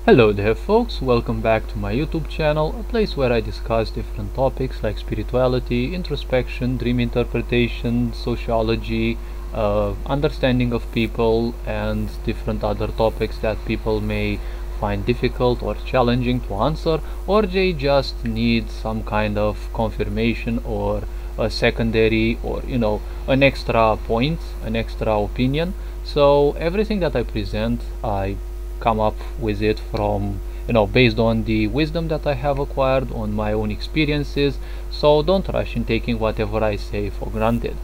Hello there folks, welcome back to my YouTube channel, a place where I discuss different topics like spirituality, introspection, dream interpretation, sociology, understanding of people, and different other topics that people may find difficult or challenging to answer, or they just need some kind of confirmation or a secondary or an extra point, an extra opinion. So everything that I present, I come up with it from based on the wisdom that I have acquired on my own experiences, so don't rush in taking whatever I say for granted.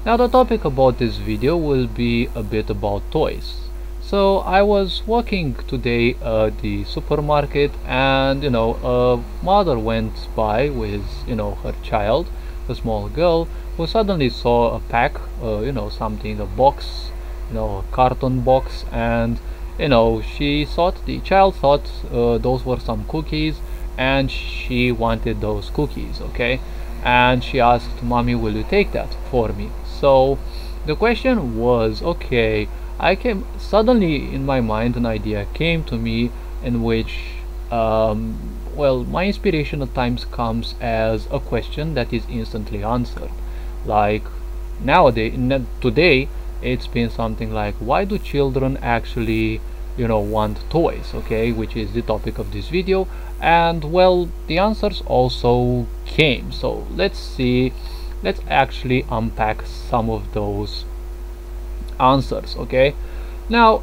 Now the topic about this video will be a bit about toys. So I was walking today at the supermarket, and a mother went by with her child, a small girl, who suddenly saw a pack, something, a box, a carton box, and the child thought those were some cookies, and she wanted those cookies, okay? And she asked, "Mommy, will you take that for me?" So the question was, okay, suddenly in my mind an idea came to me in which, well, my inspiration at times comes as a question that is instantly answered. Like today, it's been something like, why do children actually want toys, okay, which is the topic of this video. And well, the answers also came, so let's actually unpack some of those answers, okay? Now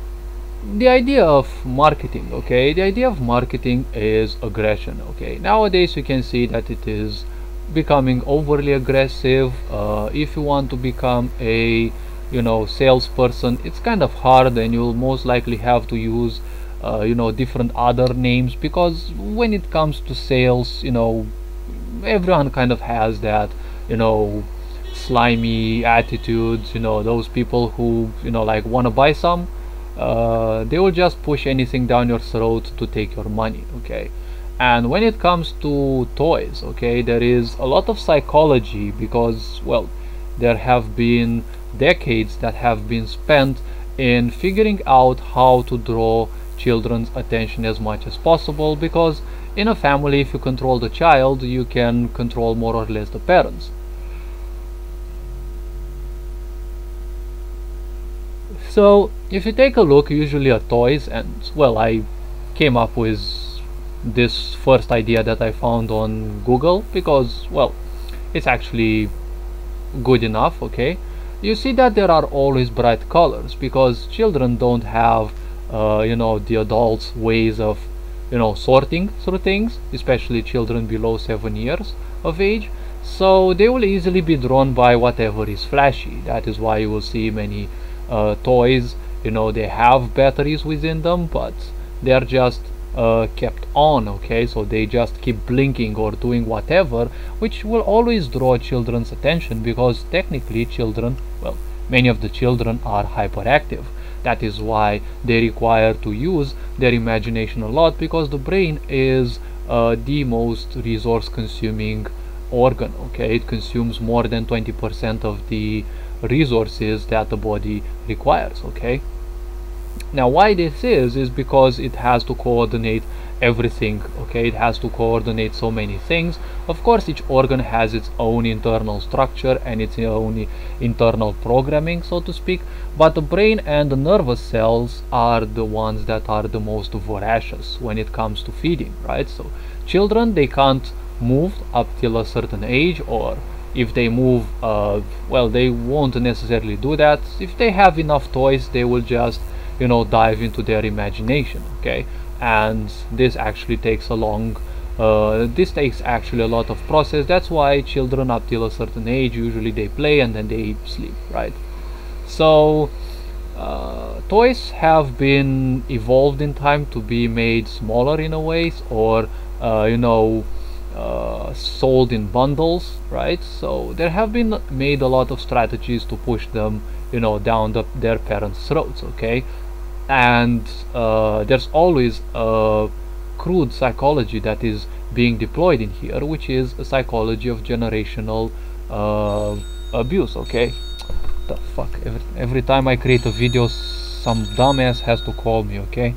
the idea of marketing, okay, the idea of marketing is aggression, okay? Nowadays you can see that it is becoming overly aggressive. If you want to become a salesperson, it's kind of hard, and you'll most likely have to use different other names, because when it comes to sales, everyone kind of has that slimy attitudes, those people who like want to buy some, they will just push anything down your throat to take your money, okay? And when it comes to toys, okay, there is a lot of psychology, because well, there have been decades that have been spent in figuring out how to draw children's attention as much as possible, because in a family, if you control the child, you can control more or less the parents. So if you take a look usually at toys, and well, I came up with this first idea that I found on Google, because well, it's actually good enough, okay? You see that there are always bright colors, because children don't have the adults' ways of sorting through things, especially children below 7 years of age. So they will easily be drawn by whatever is flashy. That is why you will see many toys, they have batteries within them, but they're just kept on, okay? So they just keep blinking or doing whatever, which will always draw children's attention, because technically children, well, many of the children are hyperactive. That is why they require to use their imagination a lot, because the brain is the most resource consuming organ, okay? It consumes more than 20% of the resources that the body requires, okay? Now why this is because it has to coordinate everything, okay? It has to coordinate so many things. Of course, each organ has its own internal structure and its own internal programming, so to speak, but the brain and the nervous cells are the ones that are the most voracious when it comes to feeding, right? So children, they can't move up till a certain age, or if they move, well, they won't necessarily do that. If they have enough toys, they will just dive into their imagination, okay? And this actually takes a long this takes actually a lot of process. That's why children up till a certain age, usually they play and then they sleep, right? So toys have been evolved in time to be made smaller in a way, or sold in bundles, right? So there have been made a lot of strategies to push them down their parents' throats, okay? And there's always a crude psychology that is being deployed in here, which is a psychology of generational abuse, okay? The fuck, every time I create a video, some dumbass has to call me, okay?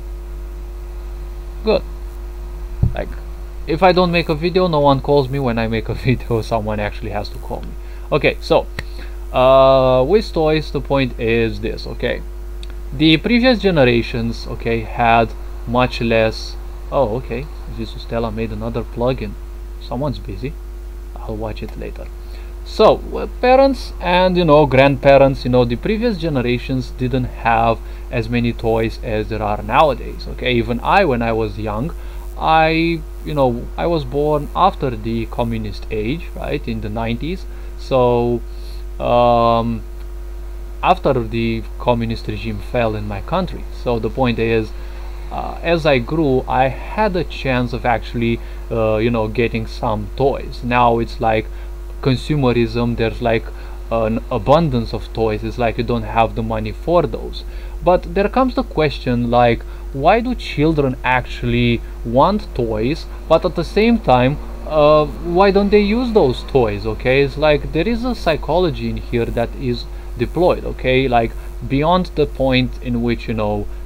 Good. Like, if I don't make a video, no one calls me. When I make a video, someone actually has to call me. Okay, so with toys, the point is this. Okay, the previous generations, okay, had much less. Oh, okay, Jesus Stella made another plugin. Someone's busy. I'll watch it later. So parents and grandparents, the previous generations didn't have as many toys as there are nowadays. Okay, even I, when I was young, I was born after the communist age, right, in the 90s. So after the communist regime fell in my country. So the point is, as I grew, I had a chance of actually getting some toys. Now it's like consumerism. There's like an abundance of toys. It's like you don't have the money for those. But there comes the question, like, why do children actually want toys, but at the same time why don't they use those toys? Okay, it's like there is a psychology in here that is deployed, okay, like beyond the point in which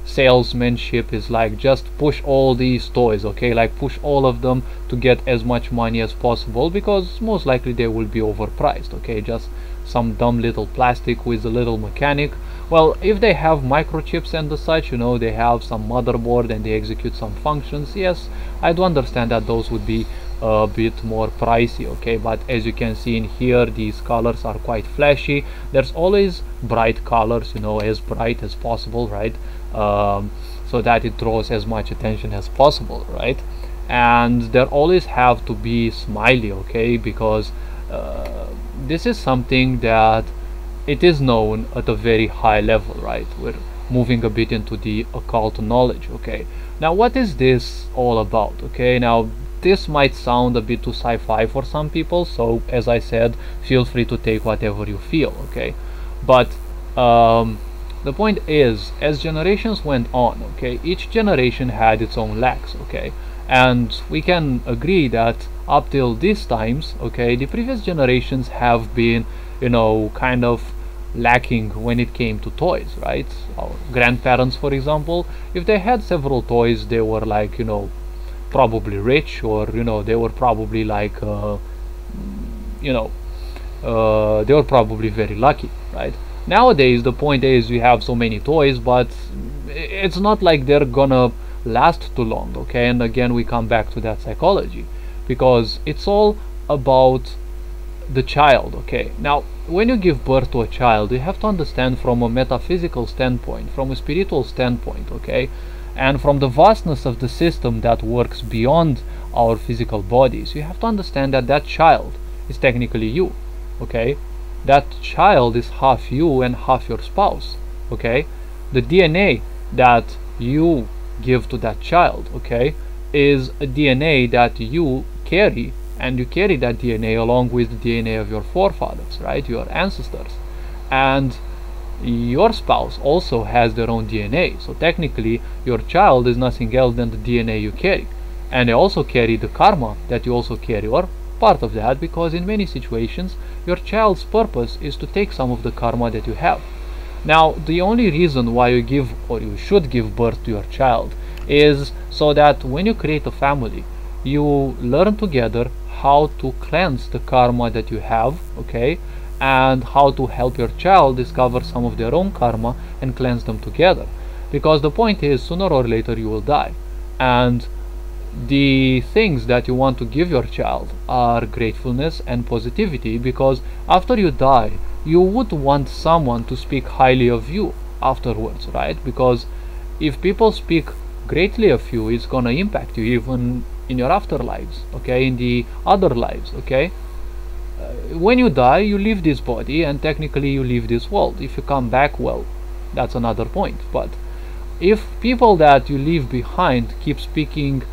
salesmanship is like just push all these toys, okay, like push all of them to get as much money as possible, because most likely they will be overpriced. Okay, just some dumb little plastic with a little mechanic. Well, if they have microchips and the such, they have some motherboard and they execute some functions, yes, I do understand that those would be a bit more pricey. Okay, but as you can see in here, these colors are quite flashy. There's always bright colors, as bright as possible, right, so that it draws as much attention as possible, right? And there always have to be smiley, okay, because this is something that it is known at a very high level, right? We're moving a bit into the occult knowledge. Okay, now what is this all about? Okay, now this might sound a bit too sci-fi for some people, so as I said, feel free to take whatever you feel. Okay, but the point is, as generations went on, okay, each generation had its own lacks. Okay, and we can agree that up till these times, okay, the previous generations have been kind of lacking when it came to toys, right? Our grandparents, for example, if they had several toys, they were like probably rich, or they were probably like they were probably very lucky, right? Nowadays the point is, you have so many toys, but it's not like they're gonna last too long. Okay, and again we come back to that psychology, because it's all about the child. Okay, now when you give birth to a child, you have to understand from a metaphysical standpoint, from a spiritual standpoint, okay, and from the vastness of the system that works beyond our physical bodies, you have to understand that that child is technically you. Okay, that child is half you and half your spouse. Okay, the DNA that you give to that child, okay, is a DNA that you carry, and you carry that DNA along with the DNA of your forefathers, right, your ancestors. And your spouse also has their own DNA, so technically your child is nothing else than the DNA you carry, and they also carry the karma that you also carry, or part of that, because in many situations your child's purpose is to take some of the karma that you have. Now, the only reason why you give, or you should give birth to your child, is so that when you create a family, you learn together how to cleanse the karma that you have, okay, and how to help your child discover some of their own karma and cleanse them together. Because the point is, sooner or later you will die, and the things that you want to give your child are gratefulness and positivity, because after you die, you would want someone to speak highly of you afterwards, right? Because if people speak greatly of you, it's gonna impact you even in your afterlives, okay, in the other lives. Okay, when you die, you leave this body, and technically you leave this world. If you come back, well, that's another point. But if people that you leave behind keep speaking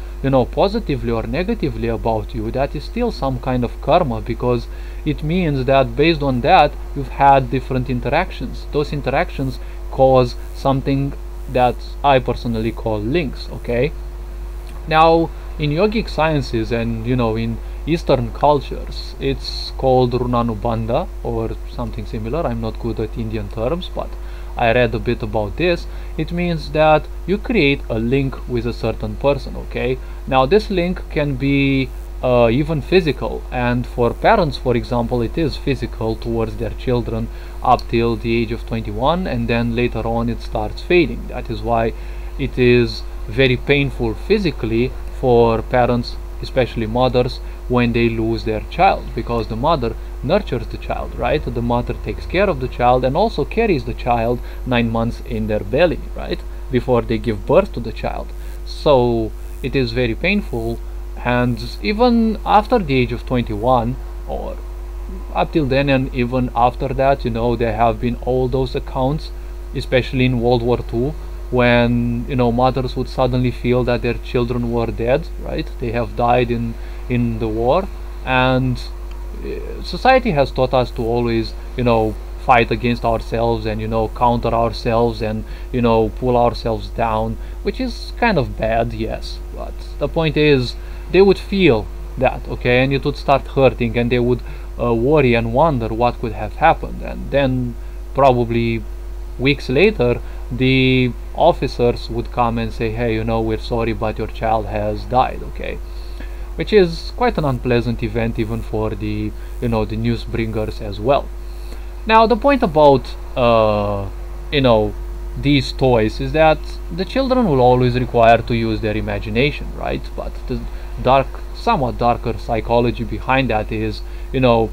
positively or negatively about you, that is still some kind of karma, because it means that based on that you've had different interactions. Those interactions cause something that I personally call links. Okay, now in yogic sciences and in Eastern cultures, it's called runanubandha or something similar. I'm not good at Indian terms, but I read a bit about this. It means that you create a link with a certain person, okay? Now this link can be even physical, and for parents, for example, it is physical towards their children up till the age of 21, and then later on it starts fading. That is why it is very painful physically for parents, especially mothers, when they lose their child, because the mother nurtures the child, right? The mother takes care of the child and also carries the child 9 months in their belly, right, before they give birth to the child. So it is very painful, and even after the age of 21, or up till then, and even after that, you know, there have been all those accounts, especially in World War II, when, you know, mothers would suddenly feel that their children were dead, right? They have died in the war. And society has taught us to always, you know, fight against ourselves and, you know, counter ourselves and, you know, pull ourselves down, which is kind of bad, yes, but the point is they would feel that, okay, and it would start hurting, and they would worry and wonder what could have happened. And then probably weeks later the officers would come and say, hey, you know, we're sorry, but your child has died, okay, which is quite an unpleasant event even for the, you know, the news bringers as well. Now the point about you know, these toys is that the children will always require to use their imagination, right? But the somewhat darker psychology behind that is, you know,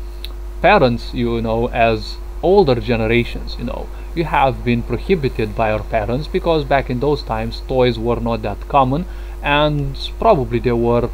parents, you know, as older generations, you know, you have been prohibited by our parents, because back in those times toys were not that common, and probably there were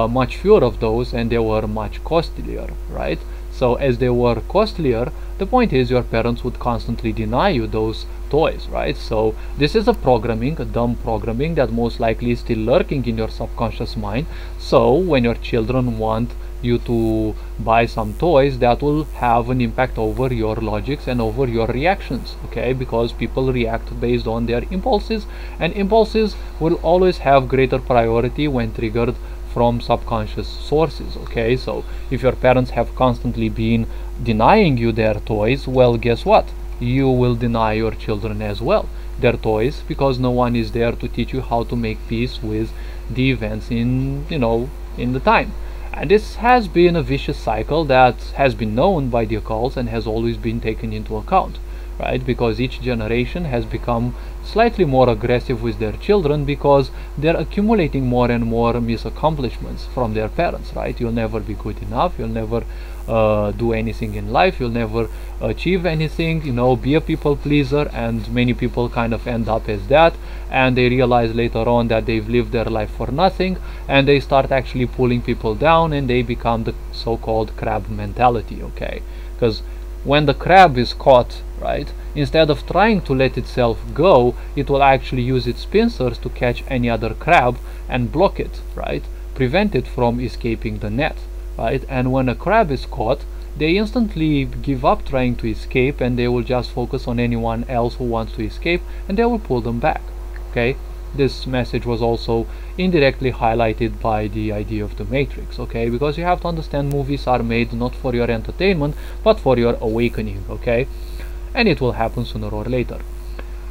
much fewer of those, and they were much costlier, right? So as they were costlier, the point is your parents would constantly deny you those toys, right? So this is a programming, a dumb programming that most likely is still lurking in your subconscious mind. So when your children want you to buy some toys, that will have an impact over your logics and over your reactions, okay? Because people react based on their impulses, and impulses will always have greater priority when triggered from subconscious sources, okay? So if your parents have constantly been denying you their toys, well, guess what? You will deny your children as well their toys, because no one is there to teach you how to make peace with the events in, you know, in the time. And this has been a vicious cycle that has been known by the occults and has always been taken into account, right? Because each generation has become slightly more aggressive with their children, because they're accumulating more and more misaccomplishments from their parents, right? You'll never be good enough, you'll never do anything in life, you'll never achieve anything, you know, be a people pleaser. And many people kind of end up as that, and they realize later on that they've lived their life for nothing, and they start actually pulling people down, and they become the so-called crab mentality, okay? Because when the crab is caught, right, instead of trying to let itself go, it will actually use its pincers to catch any other crab and block it, right, prevent it from escaping the net, right? And when a crab is caught, they instantly give up trying to escape, and they will just focus on anyone else who wants to escape, and they will pull them back, okay? This message was also indirectly highlighted by the idea of the Matrix, okay? Because you have to understand, movies are made not for your entertainment, but for your awakening, okay? And it will happen sooner or later.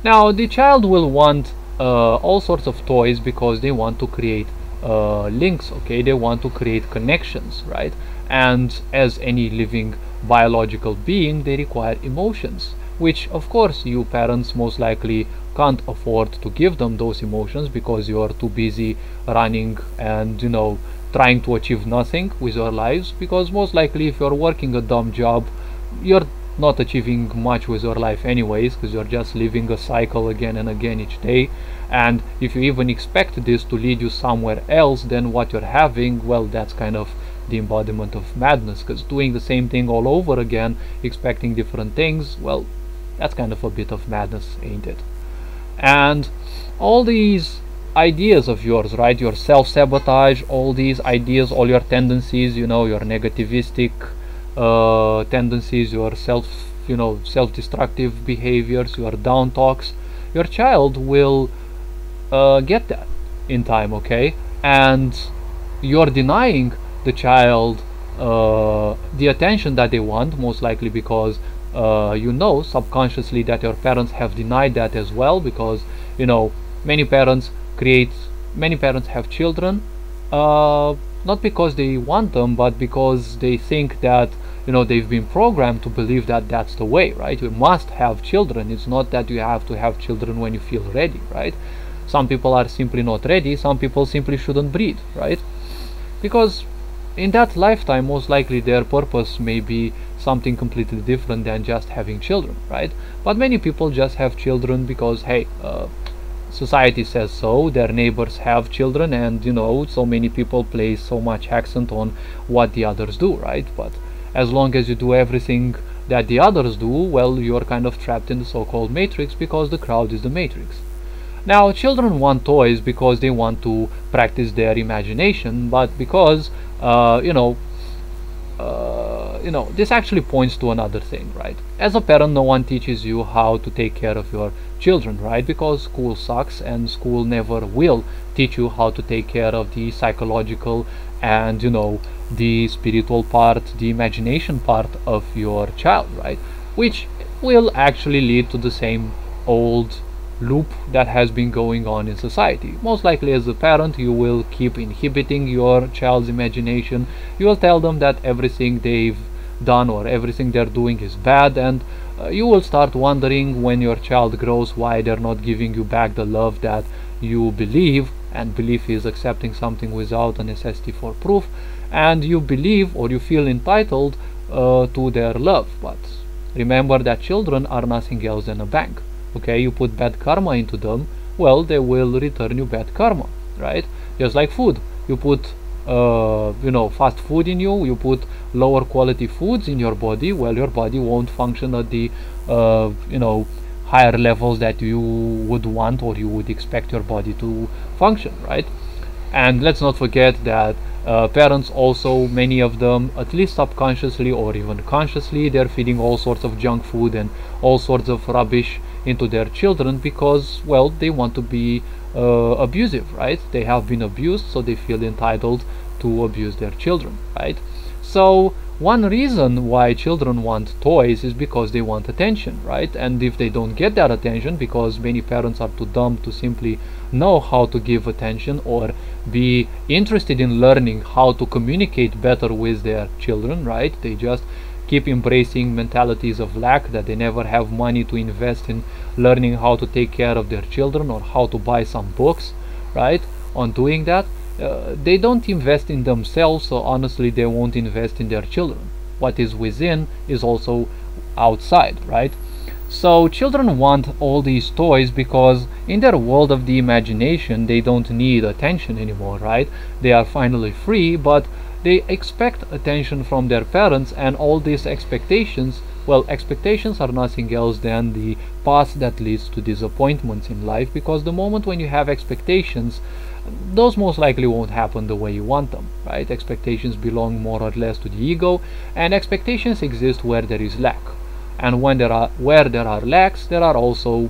Now the child will want all sorts of toys, because they want to create links, okay? They want to create connections, right? And as any living biological being, they require emotions, which of course you parents most likely can't afford to give them those emotions, because you are too busy running and, you know, trying to achieve nothing with your lives. Because most likely if you're working a dumb job, you're not achieving much with your life anyways, because you're just living a cycle again and again each day. And if you even expect this to lead you somewhere else than what you're having, well, that's kind of the embodiment of madness, because doing the same thing all over again, expecting different things, well, that's kind of a bit of madness, ain't it? And all these ideas of yours, right, your self-sabotage, all these ideas, all your tendencies, you know, your negativistic tendencies, your self-destructive behaviors, your down talks, your child will get that in time, okay? And you're denying the child the attention that they want, most likely because you know subconsciously that your parents have denied that as well, because you know many parents have children not because they want them, but because they think that they've been programmed to believe that that's the way, right? You must have children. It's not that you have to have children when you feel ready, right? Some people are simply not ready. Some people simply shouldn't breed, right? Because in that lifetime, most likely their purpose may be something completely different than just having children, right? But many people just have children because, hey, society says so, their neighbors have children, and so many people place so much accent on what the others do, right? But as long as you do everything that the others do, well, you're kind of trapped in the so-called matrix, because the crowd is the matrix. Now, children want toys because they want to practice their imagination, but because this actually points to another thing, right? As a parent, no one teaches you how to take care of your children, right? Because school sucks, and school never will teach you how to take care of the psychological and the spiritual part, the imagination part of your child, right? Which will actually lead to the same old loop that has been going on in society. Most likely, as a parent, you will keep inhibiting your child's imagination. You will tell them that everything they've done or everything they're doing is bad, and you will start wondering when your child grows why they're not giving you back the love that you believe, and belief is accepting something without a necessity for proof, and you believe or you feel entitled to their love. But remember that children are nothing else than a bank. Okay, you put bad karma into them, well, they will return you bad karma, right? Just like food, you put fast food in you, you put lower quality foods in your body, well, your body won't function at the higher levels that you would want or you would expect your body to function, right? And let's not forget that parents also, many of them, at least subconsciously or even consciously, they're feeding all sorts of junk food and all sorts of rubbish into their children because, well, they want to be abusive, right? They have been abused, so they feel entitled to abuse their children, right? So one reason why children want toys is because they want attention, right? And if they don't get that attention, because many parents are too dumb to simply know how to give attention or be interested in learning how to communicate better with their children, right? They just keep embracing mentalities of lack, that they never have money to invest in learning how to take care of their children or how to buy some books, right? On doing that, they don't invest in themselves, so honestly they won't invest in their children. What is within is also outside, right? So children want all these toys because in their world of the imagination they don't need attention anymore, right? They are finally free, but they expect attention from their parents, and all these expectations, well, expectations are nothing else than the path that leads to disappointments in life, because the moment when you have expectations, those most likely won't happen the way you want them, right? Expectations belong more or less to the ego, and expectations exist where there is lack. And where there are lacks, there are also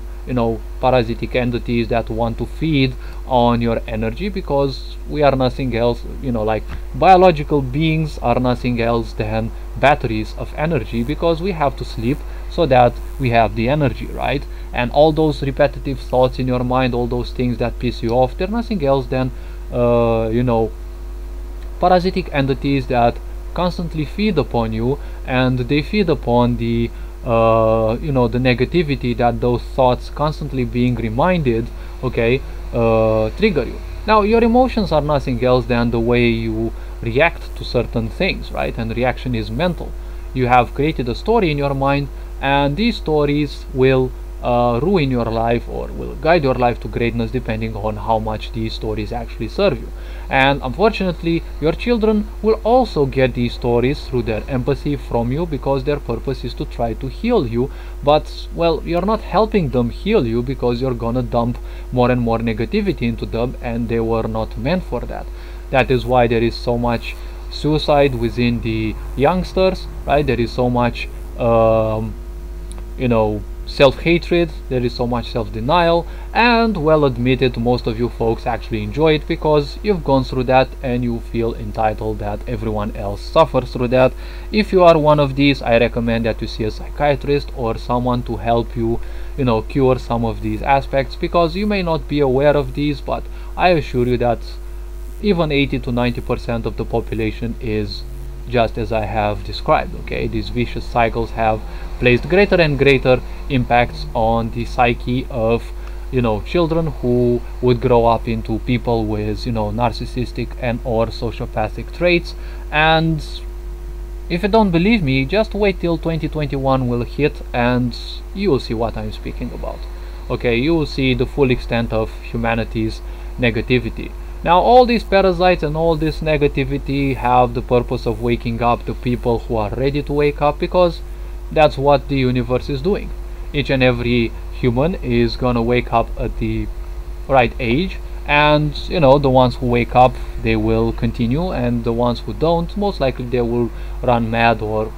parasitic entities that want to feed on your energy, because we are nothing else, like biological beings are nothing else than batteries of energy, because we have to sleep so that we have the energy, right? And all those repetitive thoughts in your mind, all those things that piss you off, they're nothing else than parasitic entities that constantly feed upon you, and they feed upon the the negativity that those thoughts constantly being reminded, trigger you. Now, your emotions are nothing else than the way you react to certain things, right? And reaction is mental. You have created a story in your mind, and these stories will ruin your life or will guide your life to greatness, depending on how much these stories actually serve you. And unfortunately, your children will also get these stories through their empathy from you, because their purpose is to try to heal you. But, well, you're not helping them heal you, because you're gonna dump more and more negativity into them, and they were not meant for that. That is why there is so much suicide within the youngsters, right? There is so much self-hatred, there is so much self-denial, and well admitted, most of you folks actually enjoy it because you've gone through that and you feel entitled that everyone else suffers through that. If you are one of these, I recommend that you see a psychiatrist or someone to help you, cure some of these aspects, because you may not be aware of these, but I assure you that even 80 to 90% of the population is just as I have described. Okay, these vicious cycles have placed greater and greater impacts on the psyche of children who would grow up into people with narcissistic and or sociopathic traits. And if you don't believe me, just wait till 2021 will hit and you will see what I'm speaking about. Okay, you will see the full extent of humanity's negativity. Now, all these parasites and all this negativity have the purpose of waking up the people who are ready to wake up, because that's what the universe is doing. Each and every human is gonna wake up at the right age, and the ones who wake up, they will continue, and the ones who don't, most likely they will run mad, or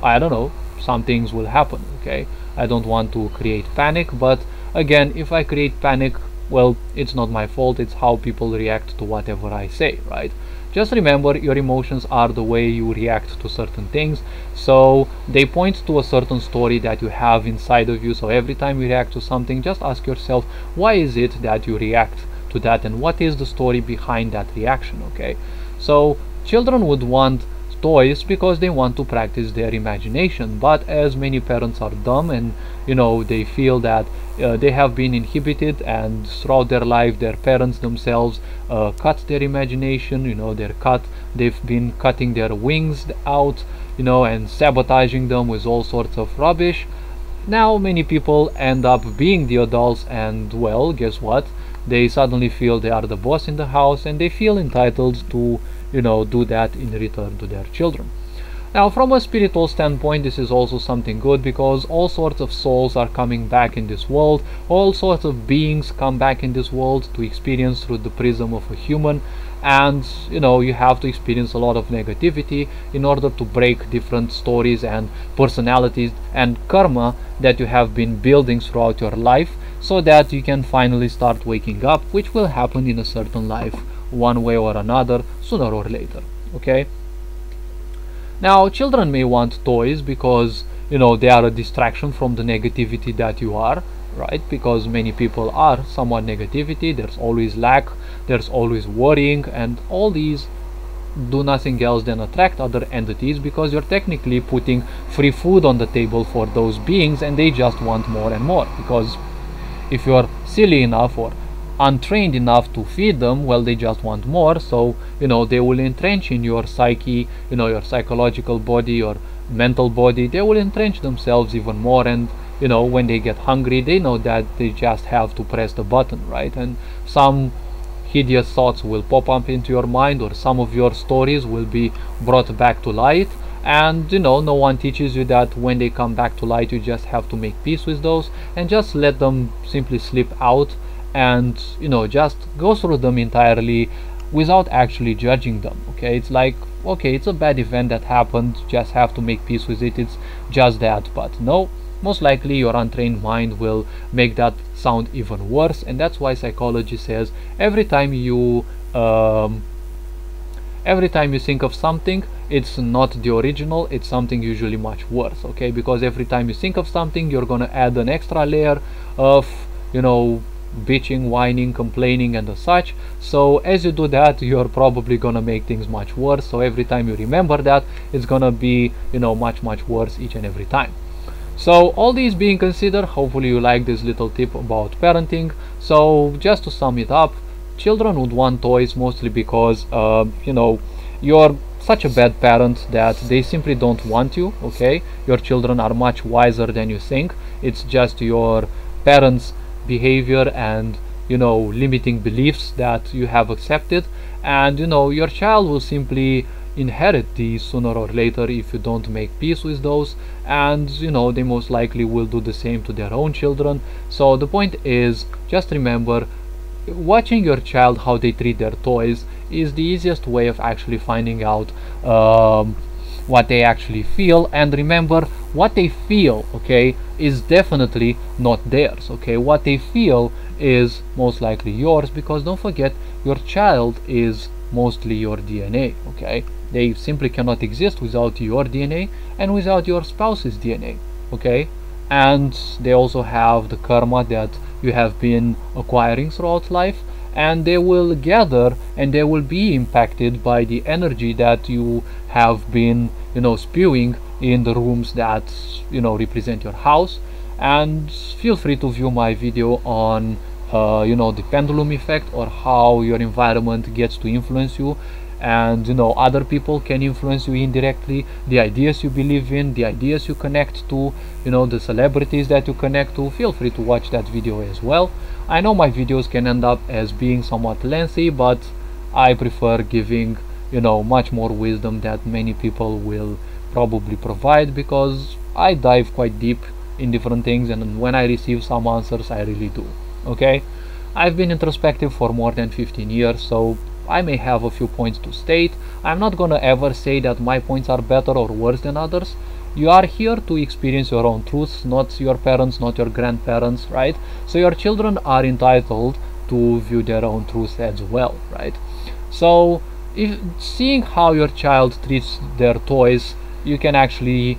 I don't know, some things will happen. Okay, I don't want to create panic, but again, if I create panic, well, it's not my fault, it's how people react to whatever I say, right? Just remember, your emotions are the way you react to certain things, so they point to a certain story that you have inside of you. So every time you react to something, just ask yourself, why is it that you react to that, and what is the story behind that reaction? Okay, so children would want toys because they want to practice their imagination, but as many parents are dumb and they feel that they have been inhibited, and throughout their life their parents themselves cut their imagination, they've been cutting their wings out, and sabotaging them with all sorts of rubbish. Now many people end up being the adults, and well, guess what, they suddenly feel they are the boss in the house, and they feel entitled to do that in return to their children. Now, from a spiritual standpoint, this is also something good, because all sorts of souls are coming back in this world, all sorts of beings come back in this world to experience through the prism of a human, and you have to experience a lot of negativity in order to break different stories and personalities and karma that you have been building throughout your life, so that you can finally start waking up, which will happen in a certain life, one way or another, sooner or later. Okay, now children may want toys because they are a distraction from the negativity that you are, right? Because many people are somewhat negativity, there's always lack, there's always worrying, and all these do nothing else than attract other entities, because you're technically putting free food on the table for those beings, and they just want more and more. Because if you're silly enough or untrained enough to feed them, well, they just want more, so they will entrench in your psyche, your psychological body, your mental body, they will entrench themselves even more, and when they get hungry, they know that they just have to press the button, right? And some hideous thoughts will pop up into your mind, or some of your stories will be brought back to light, and no one teaches you that when they come back to light, you just have to make peace with those and just let them simply slip out, and just go through them entirely without actually judging them. Okay, it's like, okay, it's a bad event that happened, just have to make peace with it, it's just that. But no, most likely your untrained mind will make that sound even worse, and that's why psychology says every time you think of something, it's not the original, it's something usually much worse. Okay, because every time you think of something, you're gonna add an extra layer of bitching, whining, complaining, and such. So as you do that, you're probably gonna make things much worse. So every time you remember that, it's gonna be much worse each and every time. So all these being considered, hopefully you like this little tip about parenting. So just to sum it up, children would want toys mostly because you're such a bad parent that they simply don't want you. Okay, your children are much wiser than you think. It's just your parents' behavior and limiting beliefs that you have accepted, and your child will simply inherit these sooner or later if you don't make peace with those, and they most likely will do the same to their own children. So the point is, just remember, watching your child how they treat their toys is the easiest way of actually finding out what they actually feel. And remember, what they feel, okay, is definitely not theirs. Okay, what they feel is most likely yours, because don't forget, your child is mostly your DNA. Okay, they simply cannot exist without your DNA and without your spouse's DNA. Okay, and they also have the karma that you have been acquiring throughout life, and they will gather and they will be impacted by the energy that you have been, spewing in the rooms that, represent your house. And feel free to view my video on the pendulum effect, or how your environment gets to influence you, and other people can influence you indirectly, the ideas you believe in, the ideas you connect to, the celebrities that you connect to. Feel free to watch that video as well. I know my videos can end up as being somewhat lengthy, but I prefer giving much more wisdom that many people will probably provide, because I dive quite deep in different things, and when I receive some answers, I really do. Okay, I've been introspective for more than 15 years, so I may have a few points to state. I'm not gonna ever say that my points are better or worse than others. You are here to experience your own truths, not your parents, not your grandparents, right? So your children are entitled to view their own truths as well, right? So if seeing how your child treats their toys, you can actually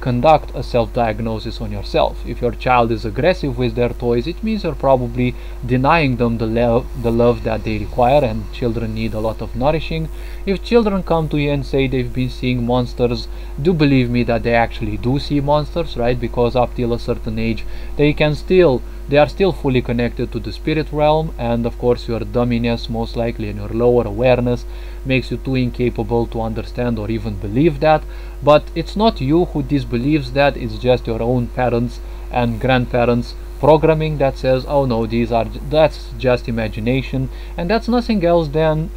conduct a self-diagnosis on yourself. If your child is aggressive with their toys, it means you're probably denying them the love that they require, and children need a lot of nourishing. If children come to you and say they've been seeing monsters, do believe me that they actually do see monsters, right? Because up till a certain age, they are still fully connected to the spirit realm, and of course your dumminess most likely and your lower awareness makes you too incapable to understand or even believe that. But it's not you who disbelieves that, it's just your own parents and grandparents programming that says, oh no, that's just imagination, and that's nothing else than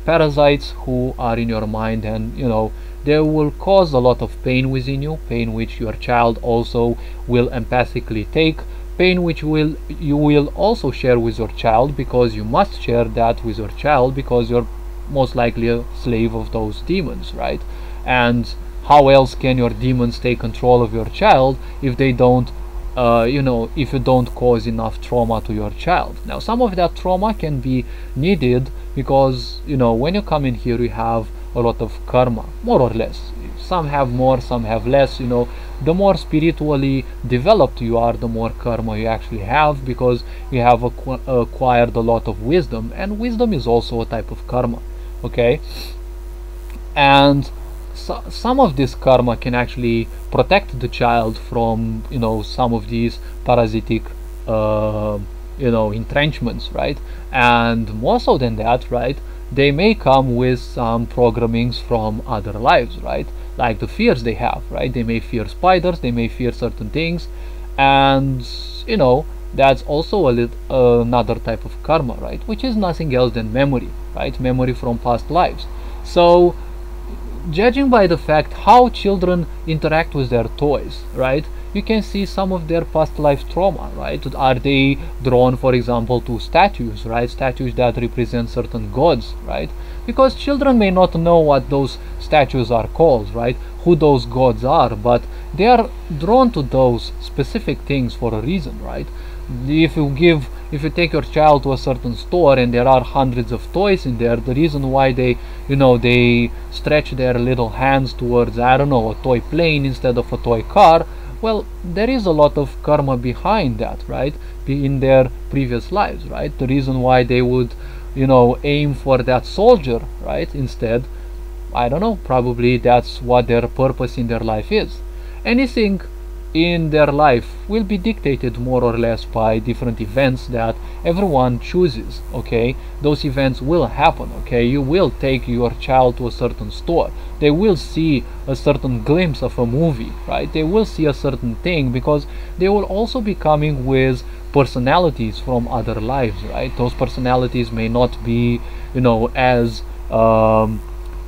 parasites who are in your mind, and they will cause a lot of pain within you, pain which your child also will empathically take, pain which you will also share with your child, because you must share that with your child, because you're most likely a slave of those demons, right? And how else can your demons take control of your child if they don't if you don't cause enough trauma to your child? Now, some of that trauma can be needed, because when you come in here, you have a lot of karma, more or less. Some have more, some have less. The more spiritually developed you are, the more karma you actually have, because you have acquired a lot of wisdom, and wisdom is also a type of karma. Okay, and some of this karma can actually protect the child from some of these parasitic entrenchments, right? And more so than that, right, they may come with some programmings from other lives, right? Like the fears they have, right? They may fear spiders, they may fear certain things, and that's also another type of karma, right? Which is nothing else than memory, right? Memory from past lives. So judging by the fact how children interact with their toys, right, you can see some of their past life trauma, right? Are they drawn, for example, to statues, right? Statues that represent certain gods, right? Because children may not know what those statues are called, right? Who those gods are, but they are drawn to those specific things for a reason, right? If you take your child to a certain store and there are hundreds of toys in there, the reason why they stretch their little hands towards, I don't know, a toy plane instead of a toy car, well, there is a lot of karma behind that, right? In their previous lives, right? The reason why they would aim for that soldier, right, instead, I don't know, probably that's what their purpose in their life is. Anything in their life will be dictated more or less by different events that everyone chooses. Okay, those events will happen. Okay, you will take your child to a certain store, they will see a certain glimpse of a movie, right? They will see a certain thing, because they will also be coming with personalities from other lives, right? Those personalities may not be as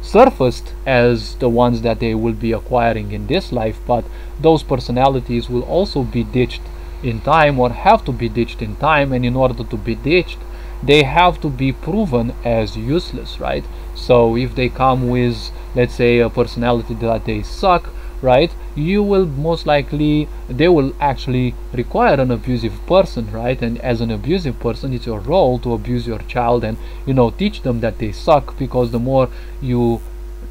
surfaced as the ones that they will be acquiring in this life, but those personalities will also be ditched in time, or have to be ditched in time, and in order to be ditched, they have to be proven as useless, right? So if they come with, let's say, a personality that they suck, right, you will most likely, they will actually require an abusive person, right? And as an abusive person, it's your role to abuse your child and, you know, teach them that they suck, because the more you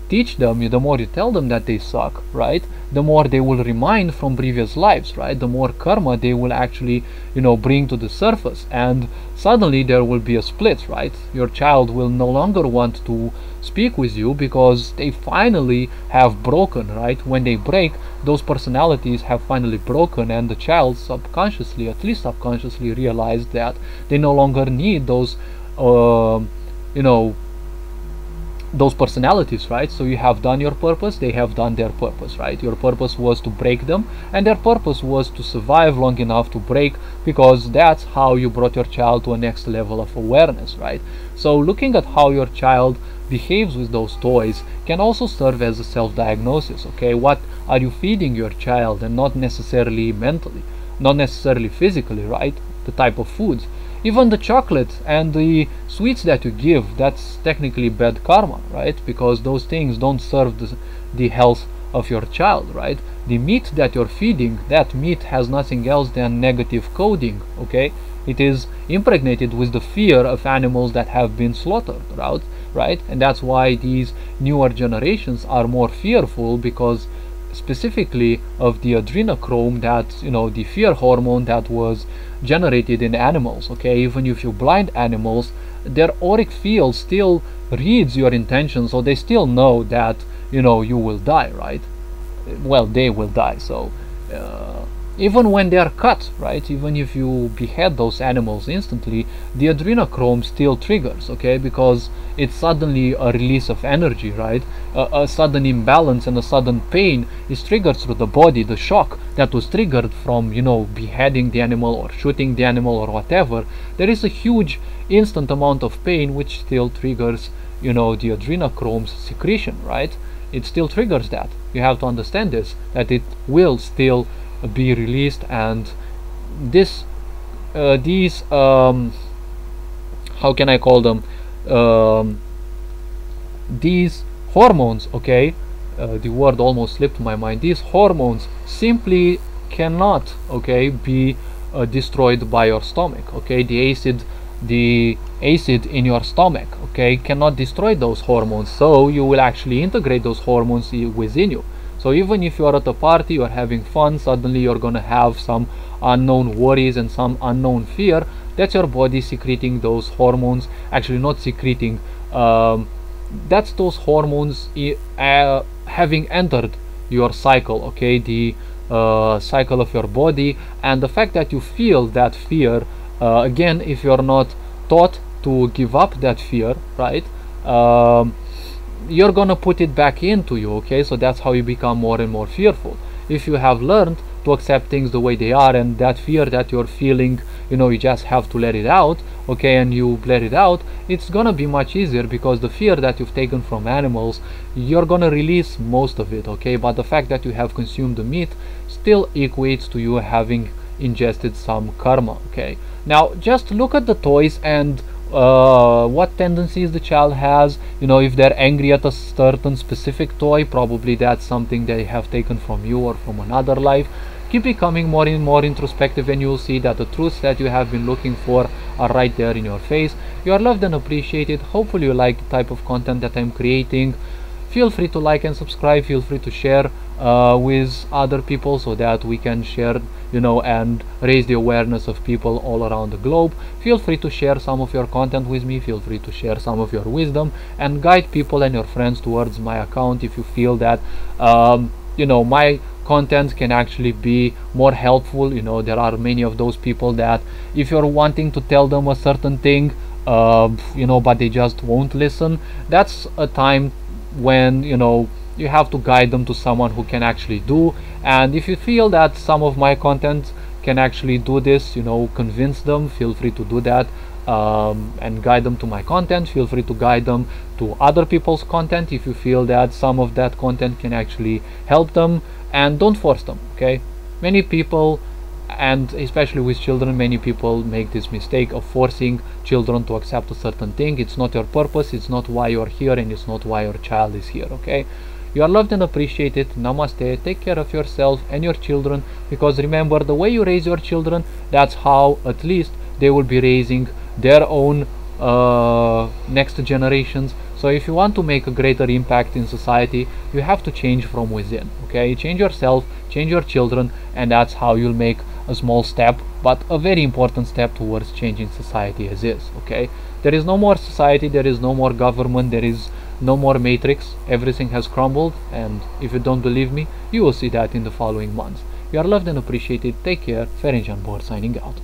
teach them, the more you tell them that they suck, right, the more they will remind from previous lives, right? The more karma they will actually, you know, bring to the surface, and suddenly there will be a split, right? Your child will no longer want to speak with you because they finally have broken, right? When they break, those personalities have finally broken, and the child subconsciously, at least subconsciously, realized that they no longer need those you know, those personalities, right? So you have done your purpose, they have done their purpose, right? Your purpose was to break them, and their purpose was to survive long enough to break, because that's how you brought your child to a next level of awareness, right? So looking at how your child behaves with those toys can also serve as a self-diagnosis. Okay, what are you feeding your child, and not necessarily mentally, not necessarily physically, right? The type of foods. Even the chocolate and the sweets that you give, that's technically bad karma, right? Because those things don't serve the health of your child, right? The meat that you're feeding, that meat has nothing else than negative coding, okay? It is impregnated with the fear of animals that have been slaughtered, right? And that's why these newer generations are more fearful, because specifically of the adrenochrome, that, you know, the fear hormone that was generated in animals. Okay, even if you blind animals, their auric field still reads your intention, so they still know that, you know, you will die, right? Well, they will die. So even when they are cut, right, even if you behead those animals instantly, the adrenochrome still triggers, okay, because it's suddenly a release of energy, right? A sudden imbalance and a sudden pain is triggered through the body. The shock that was triggered from, you know, beheading the animal or shooting the animal or whatever, there is a huge instant amount of pain which still triggers, you know, the adrenochrome's secretion, right? It still triggers that. You have to understand this, that it will still be released, and this these how can I call them, these hormones, okay, the word almost slipped my mind. These hormones simply cannot, okay, be destroyed by your stomach, okay? The acid in your stomach, okay, cannot destroy those hormones, so you will actually integrate those hormones within you. So even if you are at a party, you are having fun, suddenly you're gonna have some unknown worries and some unknown fear. That's your body secreting those hormones, actually not secreting, that's those hormones having entered your cycle, okay, the cycle of your body. And the fact that you feel that fear, again, if you're not taught to give up that fear, right, you're gonna put it back into you, okay? So that's how you become more and more fearful. If you have learned to accept things the way they are, and that fear that you're feeling, you know, you just have to let it out, okay, and you let it out, it's gonna be much easier, because the fear that you've taken from animals, you're gonna release most of it, okay? But the fact that you have consumed the meat still equates to you having ingested some karma, okay? Now just look at the toys and what tendencies the child has. You know, if they're angry at a certain specific toy, probably that's something they have taken from you or from another life. Keep becoming more and more introspective, and you'll see that the truths that you have been looking for are right there in your face. You are loved and appreciated. Hopefully you like the type of content that I'm creating. Feel free to like and subscribe. Feel free to share with other people, so that we can share, you know, and raise the awareness of people all around the globe. Feel free to share some of your content with me. Feel free to share some of your wisdom, and guide people and your friends towards my account if you feel that you know, my content can actually be more helpful. You know, there are many of those people that if you're wanting to tell them a certain thing, you know, but they just won't listen, that's a time when, you know, you have to guide them to someone who can actually do. And if you feel that some of my content can actually do this, you know, convince them, feel free to do that, and guide them to my content. Feel free to guide them to other people's content if you feel that some of that content can actually help them, and don't force them, okay? Many people And especially with children, many people make this mistake of forcing children to accept a certain thing. It's not your purpose, it's not why you're here, and it's not why your child is here. Okay, you are loved and appreciated. Namaste. Take care of yourself and your children, because remember, the way you raise your children, that's how at least they will be raising their own next generations. So if you want to make a greater impact in society, you have to change from within. Okay, change yourself, change your children, and that's how you'll make a small step, but a very important step towards changing society as is. Okay, there is no more society, there is no more government, there is no more matrix. Everything has crumbled, and if you don't believe me, you will see that in the following months. You are loved and appreciated. Take care. Ferenc Bor signing out.